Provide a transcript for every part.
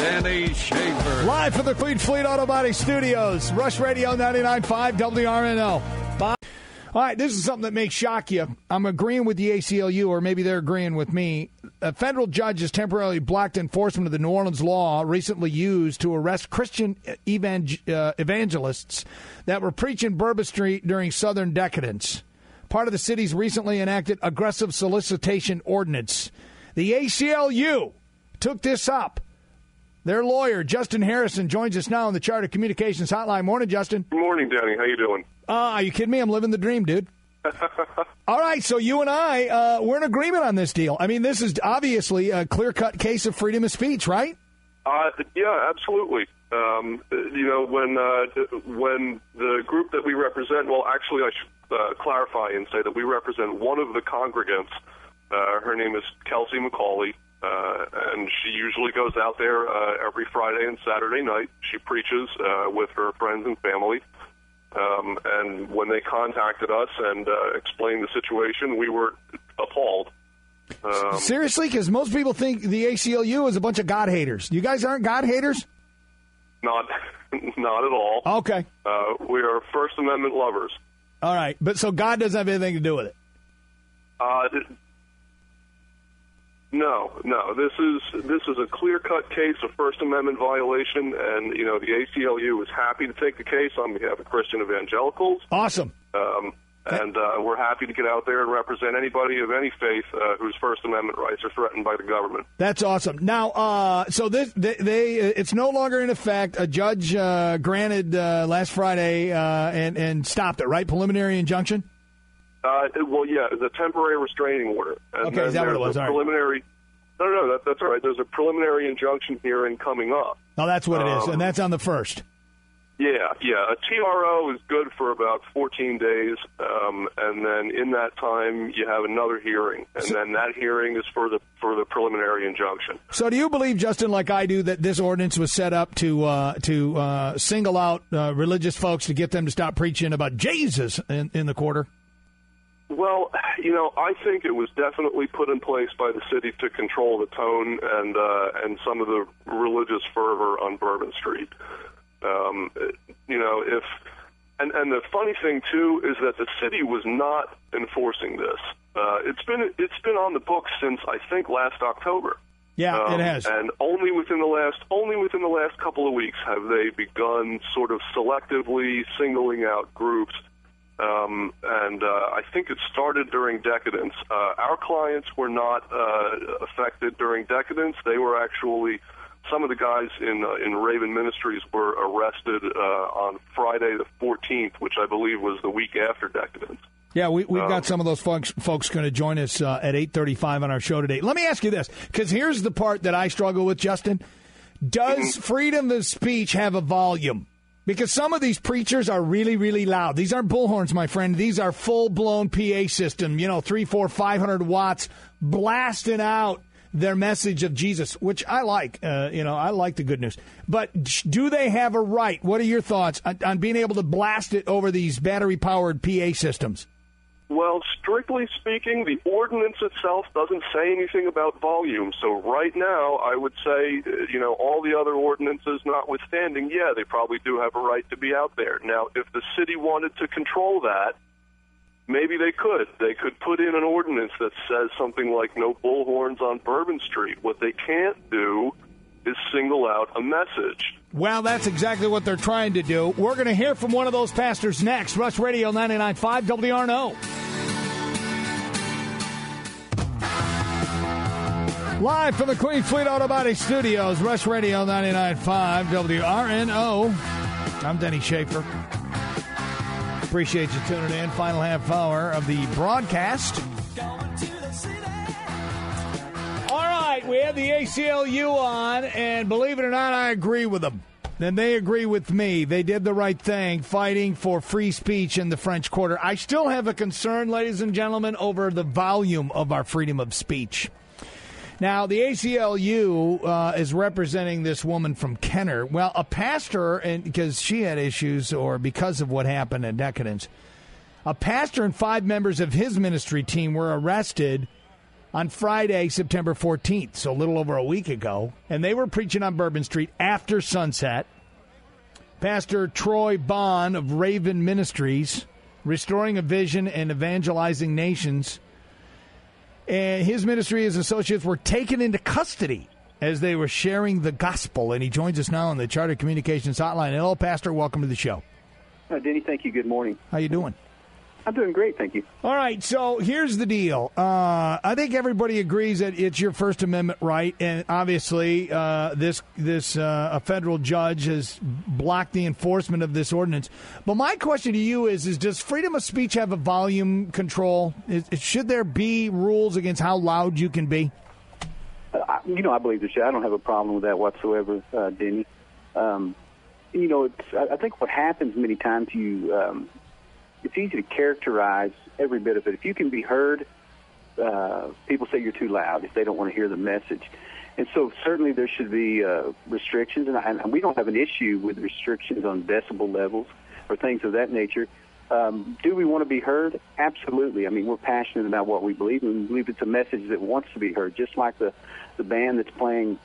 Denny Schaffer. Live from the Fleet Auto Body Studios. Rush Radio 99.5 WRNO. Bob. All right, this is something that may shock you. I'm agreeing with the ACLU, or maybe they're agreeing with me. A federal judge has temporarily blocked enforcement of the New Orleans law recently used to arrest Christian evangelists that were preaching Bourbon Street during Southern decadence. Part of the city's recently enacted aggressive solicitation ordinance. The ACLU took this up. Their lawyer, Justin Harrison, joins us now on the Charter Communications Hotline. Morning, Justin. Good morning, Danny. How you doing? Are you kidding me? I'm living the dream, dude. All right, so you and I, we're in agreement on this deal. I mean, this is obviously a clear-cut case of freedom of speech, right? Yeah, absolutely. You know, when the group that we represent, well, actually, I should clarify and say that we represent one of the congregants. Her name is Kelsey McCauley, and she usually goes out there every Friday and Saturday night. She preaches with her friends and family. And when they contacted us and explained the situation, we were appalled. Seriously? Because most people think the ACLU is a bunch of God haters. You guys aren't God haters? Not at all. Okay. We are First Amendment lovers. All right. But so God doesn't have anything to do with it? No. This is a clear-cut case of First Amendment violation, and you know the ACLU is happy to take the case on behalf of Christian evangelicals. Awesome. And we're happy to get out there and represent anybody of any faith whose First Amendment rights are threatened by the government. That's awesome. Now, so it's no longer in effect. A judge granted last Friday and stopped it, right? Preliminary injunction? Well, yeah, the temporary restraining order. And okay, is that what it was? All right. No, that's all right. There's a preliminary injunction hearing coming up. Oh, that's what it is, and that's on the 1st. Yeah. A TRO is good for about 14 days, and then in that time you have another hearing, and then that hearing is for the preliminary injunction. So, do you believe, Justin, like I do, that this ordinance was set up to single out religious folks to get them to stop preaching about Jesus in the quarter? Well, you know, I think it was definitely put in place by the city to control the tone and some of the religious fervor on Bourbon Street. You know, and the funny thing too is that the city was not enforcing this. It's been on the books since I think last October. Yeah, it has. And only within the last couple of weeks have they begun sort of selectively singling out groups. And I think it started during decadence. Our clients were not affected during decadence. They were actually, some of the guys in Raven Ministries were arrested on Friday the 14th, which I believe was the week after decadence. Yeah, we've got some of those folks going to join us at 8:35 on our show today. Let me ask you this, because here's the part that I struggle with, Justin. Does freedom of speech have a volume? Because some of these preachers are really, really loud. These aren't bullhorns, my friend. These are full-blown PA system, 300, 400, 500 watts, blasting out their message of Jesus, which I like. I like the good news. But do they have a right? What are your thoughts on being able to blast it over these battery-powered PA systems? Well, strictly speaking, the ordinance itself doesn't say anything about volume. So right now, I would say, all the other ordinances notwithstanding, yeah, they probably do have a right to be out there. Now, if the city wanted to control that, maybe they could. They could put in an ordinance that says something like no bullhorns on Bourbon Street. What they can't do is single out a message. Well, that's exactly what they're trying to do. We're going to hear from one of those pastors next. Rush Radio 99.5 WRNO. Live from the Queen Fleet Auto Body Studios, Rush Radio 99.5 WRNO. I'm Denny Schaffer. Appreciate you tuning in. Final half hour of the broadcast. All right, we have the ACLU on, and believe it or not, I agree with them. And they agree with me. They did the right thing, fighting for free speech in the French Quarter. I still have a concern, ladies and gentlemen, over the volume of our freedom of speech. Now, the ACLU is representing this woman from Kenner. Well, a pastor, and because she had issues or because of what happened in decadence, a pastor and 5 members of his ministry team were arrested on Friday, September 14th, so a little over a week ago, and they were preaching on Bourbon Street after sunset. Pastor Troy Bohn of Raven Ministries, Restoring a Vision and Evangelizing Nations, and his ministry, his associates were taken into custody as they were sharing the gospel, and he joins us now on the Charter Communications Hotline. Hello, Pastor. Welcome to the show. Denny, thank you. Good morning. How you doing? I'm doing great, thank you. All right, so here's the deal. I think everybody agrees that it's your First Amendment right, and obviously a federal judge has blocked the enforcement of this ordinance. But my question to you is does freedom of speech have a volume control? Should there be rules against how loud you can be? I believe there should. I don't have a problem with that whatsoever, Denny. I think what happens many times, it's easy to characterize every bit of it. If you can be heard, people say you're too loud if they don't want to hear the message. And so certainly there should be restrictions, and we don't have an issue with restrictions on decibel levels or things of that nature. Do we want to be heard? Absolutely. I mean, we're passionate about what we believe, and we believe it's a message that wants to be heard, just like the band that's playing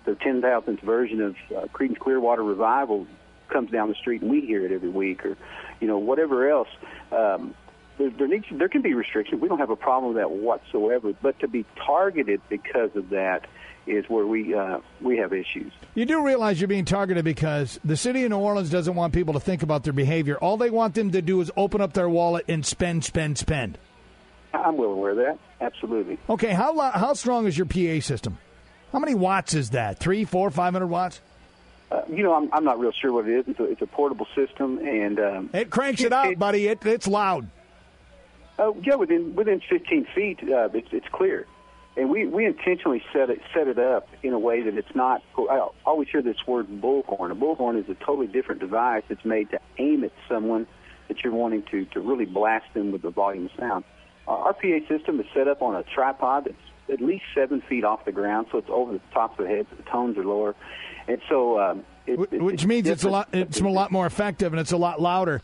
their 10,000th version of Creedence Clearwater Revival comes down the street and we hear it every week, or whatever else. There can be restrictions. We don't have a problem with that whatsoever. But to be targeted because of that is where we have issues. You do realize you're being targeted because the city of New Orleans doesn't want people to think about their behavior. All they want them to do is open up their wallet and spend. I'm well aware of that. Absolutely. Okay, how strong is your PA system? How many watts is that? 300, 400, 500 watts? I'm not real sure what it is. It's a portable system, and it cranks it out, buddy. It's loud. Yeah, within 15 feet, it's clear, and we intentionally set it up in a way that it's not. I always hear this word bullhorn. A bullhorn is a totally different device that's made to aim at someone that you're wanting to really blast them with the volume of sound. Our PA system is set up on a tripod that's at least 7 feet off the ground, so it's over the top of the head, so the tones are lower. And so, which means it's a lot more effective, and it's a lot louder.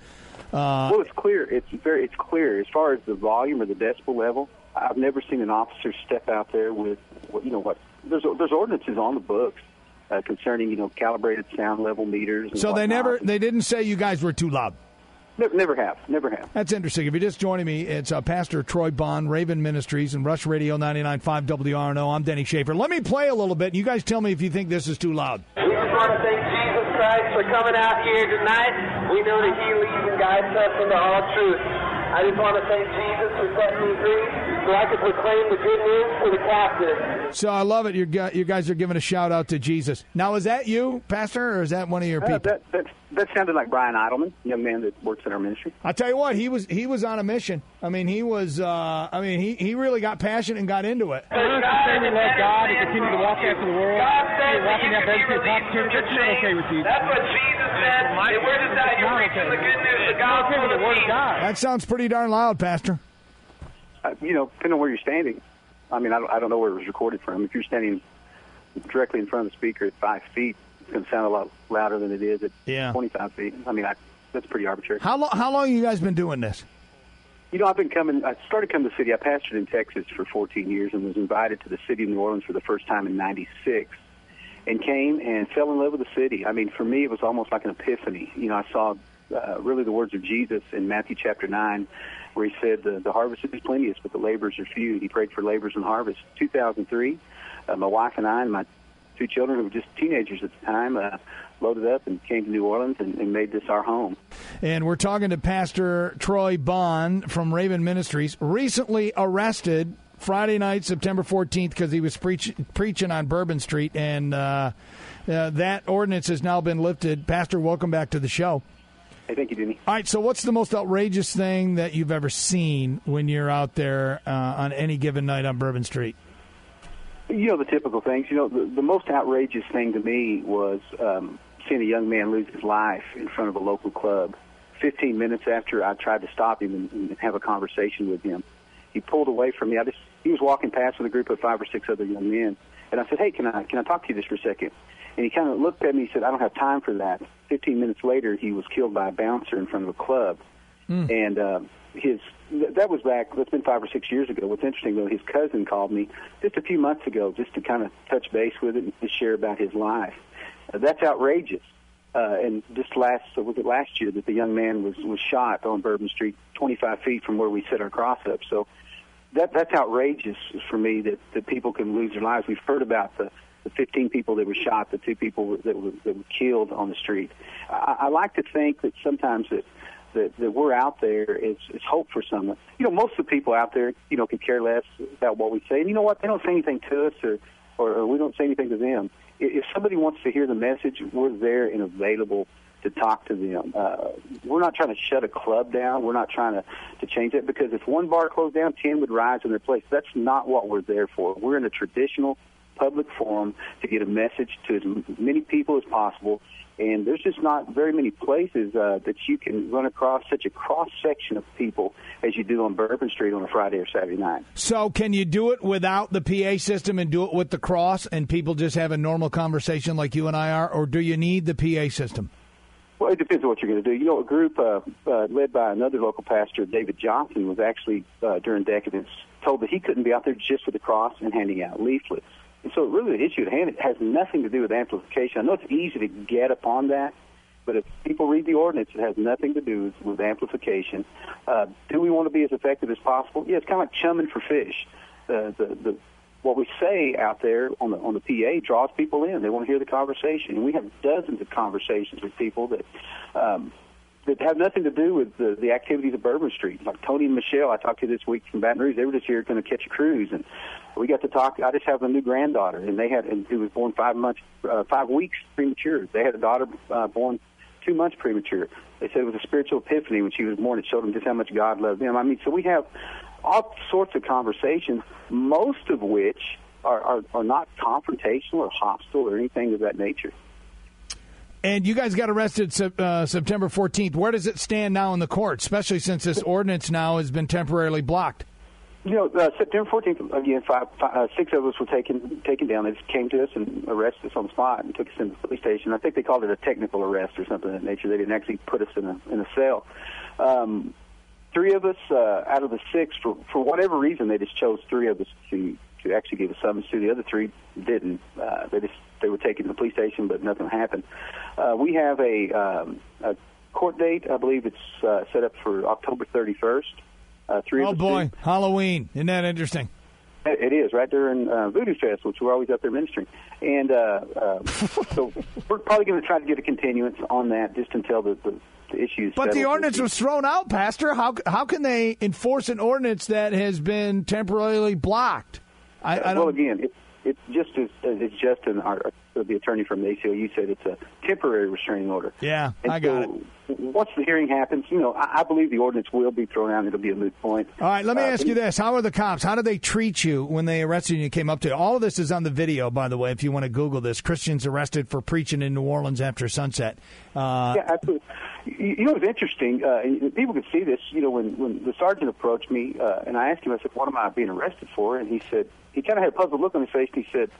Well, it's clear. It's clear as far as the volume or the decibel level. I've never seen an officer step out there with there's ordinances on the books concerning calibrated sound level meters. And so they didn't say you guys were too loud. Never have. That's interesting. If you're just joining me, it's Pastor Troy Bohn, Raven Ministries, and Rush Radio 99.5 WRNO. I'm Denny Schaffer. Let me play a little bit, and you guys tell me if you think this is too loud. We just want to thank Jesus Christ for coming out here tonight. We know that He leads and guides us into all truth. I just want to thank Jesus for setting me free so I can proclaim the good news for the captive. So I love it. You guys are giving a shout-out to Jesus. Now, is that you, Pastor, or is that one of your people? That sounded like Brian Idleman, young man that works in our ministry. I tell you what, he was on a mission. I mean, he was. He really got passionate and got into it. We love God and continue to walk after the world. Walking after okay with Jesus. That's what Jesus said. And we're just out here preaching the good news, the gospel, the word of God. That sounds pretty darn loud, Pastor. Depending on where you're standing. I mean, I don't know where it was recorded from. If you're standing directly in front of the speaker at 5 feet, it's going to sound a lot louder than it is at 25 feet. I mean, that's pretty arbitrary. How long have you guys been doing this? I started coming to the city. I pastored in Texas for 14 years and was invited to the city of New Orleans for the first time in '96, and came and fell in love with the city. I mean, for me, it was almost like an epiphany. I saw really the words of Jesus in Matthew chapter 9, where He said, the harvest is plenteous, but the laborers are few. He prayed for laborers in harvest. 2003, my wife and I and my 2 children, who were just teenagers at the time, loaded up and came to New Orleans and made this our home. And we're talking to Pastor Troy Bohn from Raven Ministries, recently arrested Friday night, September 14th, because he was preaching on Bourbon Street, and that ordinance has now been lifted. Pastor, welcome back to the show. Hey, thank you, Denny. All right, so what's the most outrageous thing that you've ever seen when you're out there on any given night on Bourbon Street? The typical things. The most outrageous thing to me was seeing a young man lose his life in front of a local club. 15 minutes after I tried to stop him and have a conversation with him, he pulled away from me. He was walking past with a group of 5 or 6 other young men, and I said, "Hey, can I talk to you just for a second?" And he kind of looked at me and said, "I don't have time for that." 15 minutes later, he was killed by a bouncer in front of a club. And that was back, that's been 5 or 6 years ago. What's interesting, though, his cousin called me just a few months ago just to kind of touch base with it and to share about his life. That's outrageous. And just last year that the young man was shot on Bourbon Street 25 feet from where we set our cross up. So that's outrageous for me that people can lose their lives. We've heard about the 15 people that were shot, the 2 people that were killed on the street. I like to think that sometimes that we're out there is hope for someone. Most of the people out there, could care less about what we say. And you know what? They don't say anything to us or we don't say anything to them. If somebody wants to hear the message, we're there and available to talk to them. We're not trying to shut a club down. We're not trying to change it, because if one bar closed down, 10 would rise in their place. That's not what we're there for. We're in a traditional public forum to get a message to as many people as possible. And there's just not very many places that you can run across such a cross-section of people as you do on Bourbon Street on a Friday or Saturday night. So can you do it without the PA system and do it with the cross and people just have a normal conversation like you and I are, or do you need the PA system? Well, it depends on what you're going to do. A group led by another local pastor, David Johnson, was actually, during decadence, told that he couldn't be out there just with the cross and handing out leaflets. And so really the issue at hand, it has nothing to do with amplification. I know it's easy to get upon that, but if people read the ordinance, it has nothing to do with amplification. Do we want to be as effective as possible? Yeah, it's kind of like chumming for fish. What we say out there on the PA draws people in. They want to hear the conversation. And we have dozens of conversations with people that have nothing to do with the activities of Bourbon Street. Like Tony and Michelle, I talked to this week from Baton Rouge. They were just here going to catch a cruise, and we got to talk. I just have a new granddaughter, and who was born 5 weeks premature. They had a daughter born 2 months premature. They said it was a spiritual epiphany when she was born. It showed them just how much God loved them. I mean, so we have all sorts of conversations, most of which are not confrontational or hostile or anything of that nature. And you guys got arrested September 14th. Where does it stand now in the court, especially since this ordinance now has been temporarily blocked? September 14th, again, 6 of us were taken down. They just came to us and arrested us on the spot and took us into the police station. I think they called it a technical arrest or something of that nature. They didn't actually put us in a cell. 3 of us out of the 6, for whatever reason, they just chose 3 of us to actually give a summons to. The other 3 didn't. They were taken to the police station, but nothing happened. We have a court date. I believe it's set up for October 31st. 3 oh, boy, Halloween. Isn't that interesting? It is, right during Voodoo Fest, which we're always up there ministering. And so we're probably going to try to get a continuance on that just until the issues. But the ordinance was thrown out, Pastor. How can they enforce an ordinance that has been temporarily blocked? Well, again, it's just as Justin, the attorney from the ACLU, said, it's a temporary restraining order. Yeah, and I got it. Once the hearing happens, I believe the ordinance will be thrown out and it'll be a moot point. All right, let me ask you this. How are the cops? How did they treat you when they arrested you and came up to you? All of this is on the video, by the way, if you want to Google this. Christians arrested for preaching in New Orleans after sunset. Yeah, absolutely. It's interesting. People can see this. When the sergeant approached me and I asked him, I said, what am I being arrested for? And he said, he kind of had a puzzled look on his face, and he said,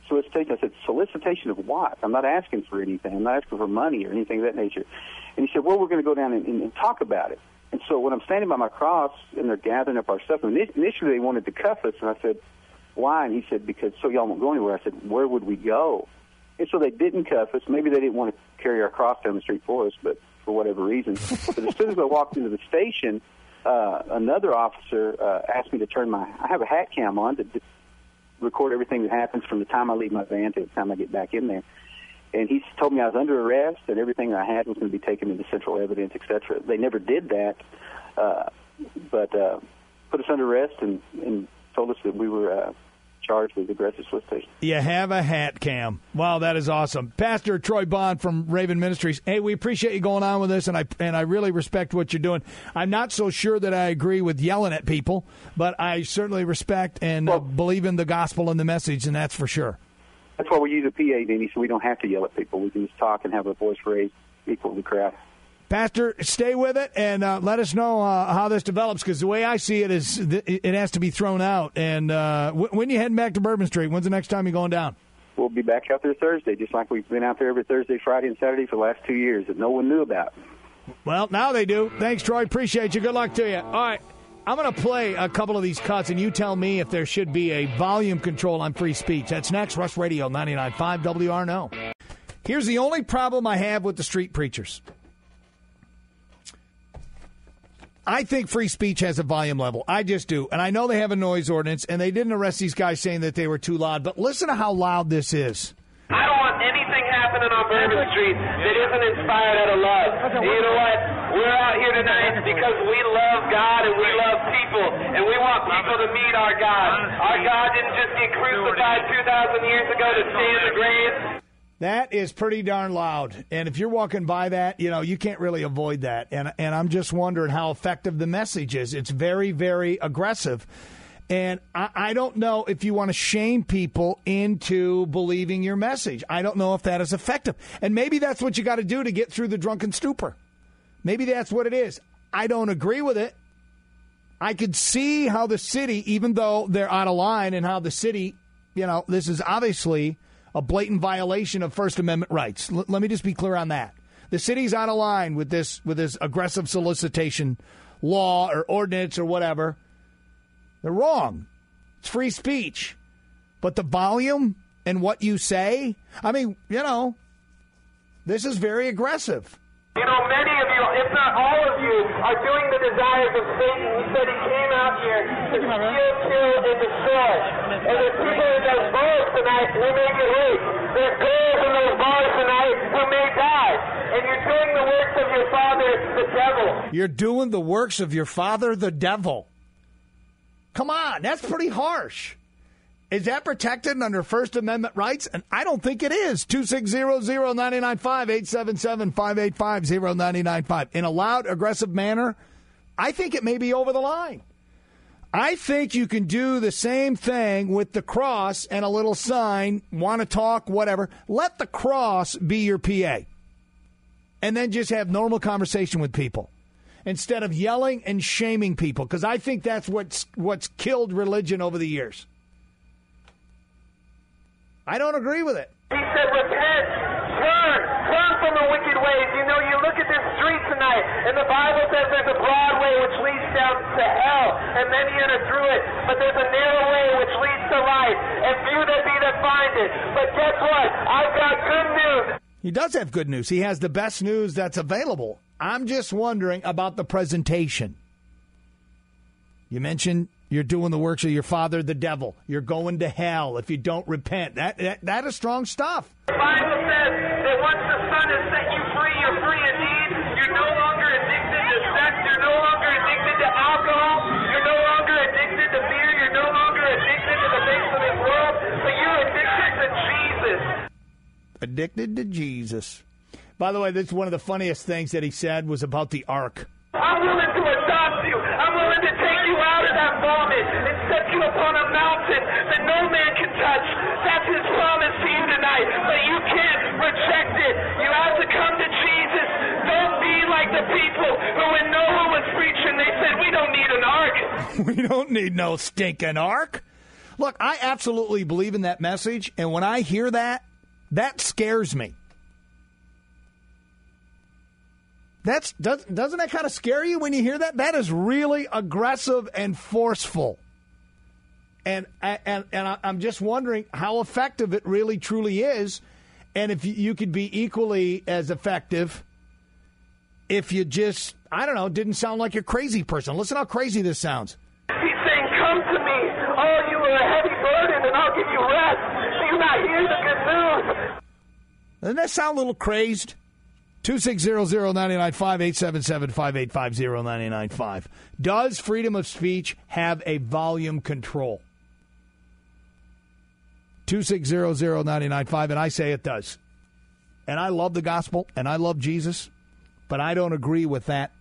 solicitation. I said, solicitation of what? I'm not asking for anything. I'm not asking for money or anything of that nature. And he said, well, we're going to go down and talk about it. And so when I'm standing by my cross and they're gathering up our stuff, and initially they wanted to cuff us, and I said, why? And he said, because so y'all won't go anywhere. I said, where would we go? And so they didn't cuff us. Maybe they didn't want to carry our cross down the street for us, but for whatever reason. But as soon as I walked into the station, another officer asked me to I have a hat cam on to record everything that happens from the time I leave my van to the time I get back in there. And he told me I was under arrest and everything I had was going to be taken into central evidence, etc. They never did that, but put us under arrest and told us that we were charged with aggressive solicitation. You have a hat cam. Wow, that is awesome. Pastor Troy Bohn from Raven Ministries. Hey, we appreciate you going on with this, and I really respect what you're doing. I'm not so sure that I agree with yelling at people, but I certainly respect and believe in the gospel and the message, and that's for sure. That's why we use a PA, Denny, so we don't have to yell at people. We can just talk and have a voice raised equal to the crowd. Pastor, stay with it and let us know how this develops, because the way I see it is it has to be thrown out. And when you heading back to Bourbon Street, when's the next time you're going down? We'll be back out there Thursday, just like we've been out there every Thursday, Friday, and Saturday for the last 2 years that no one knew about. Well, now they do. Thanks, Troy. Appreciate you. Good luck to you. All right. I'm going to play a couple of these cuts, and you tell me if there should be a volume control on free speech. That's next. Rush Radio 99.5 WRNO. Here's the only problem I have with the street preachers. I think free speech has a volume level. I just do. And I know they have a noise ordinance, and they didn't arrest these guys saying that they were too loud. But listen to how loud this is. I don't want anything happening on Bourbon Street that isn't inspired out of love. And you know what? We're out here tonight because we love God and we love people. And we want people to meet our God. Our God didn't just get crucified 2,000 years ago to stay in the grave. That is pretty darn loud. And if you're walking by that, you know, you can't really avoid that. And I'm just wondering how effective the message is. It's very, very aggressive. And I don't know if you want to shame people into believing your message. I don't know if that is effective. And maybe that's what you got to do to get through the drunken stupor. Maybe that's what it is. I don't agree with it. I could see how the city, even though they're out of line, and how the city, you know, this is obviously a blatant violation of First Amendment rights. Let me just be clear on that. The city's out of line with this aggressive solicitation law or ordinance or whatever. They're wrong. It's free speech. But the volume and what you say, I mean, you know, this is very aggressive. You know, many of you, if not all of you, are doing the desires of Satan. He said he came out here to steal, kill, and destroy. And there's people in those bars tonight who may get raped. There's girls in those bars tonight who may die. And you're doing the works of your father, the devil. You're doing the works of your father, the devil. Come on, that's pretty harsh. Is that protected under First Amendment rights? And I don't think it is. 260-0995, 877-585-0995. In a loud, aggressive manner, I think it may be over the line. I think you can do the same thing with the cross and a little sign, want to talk, whatever. Let the cross be your PA. And then just have normal conversation with people, instead of yelling and shaming people, because I think that's what's killed religion over the years. I don't agree with it. He said, repent, turn from the wicked ways. You know, you look at this street tonight, and the Bible says there's a broad way which leads down to hell, and many enter through it. But there's a narrow way which leads to life, and few there be that find it. But guess what? I've got good news. He does have good news. He has the best news that's available. I'm just wondering about the presentation. You mentioned you're doing the works of your father, the devil. You're going to hell if you don't repent. That is strong stuff. The Bible says that once the Son has set you free, you're free indeed. You're no longer addicted to sex. You're no longer addicted to alcohol. You're no longer addicted to beer. You're no longer addicted to the things of this world. But you're addicted to Jesus. Addicted to Jesus. By the way, this is one of the funniest things that he said was about the ark. I'm willing to adopt you. I'm willing to take you out of that vomit and set you upon a mountain that no man can touch. That's his promise to you tonight. But you can't reject it. You have to come to Jesus. Don't be like the people who, when Noah was preaching, they said, we don't need an ark. We don't need no stinking ark. Look, I absolutely believe in that message. And when I hear that, that scares me. Doesn't that kind of scare you when you hear that? That is really aggressive and forceful. And I'm just wondering how effective it really truly is, and if you could be equally as effective if you just, I don't know, didn't sound like a crazy person. Listen how crazy this sounds. He's saying, come to me, all you are a heavy burden, and I'll give you rest. Do you not hear the good news? Doesn't that sound a little crazed? 260-0995, 877-585-0995. Does freedom of speech have a volume control? 260-0995, and I say it does. And I love the gospel, and I love Jesus, but I don't agree with that,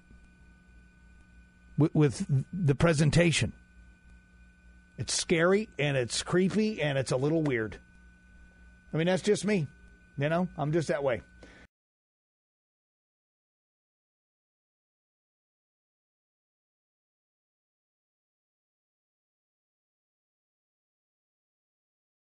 with the presentation. It's scary, and it's creepy, and it's a little weird. I mean, that's just me. You know, I'm just that way.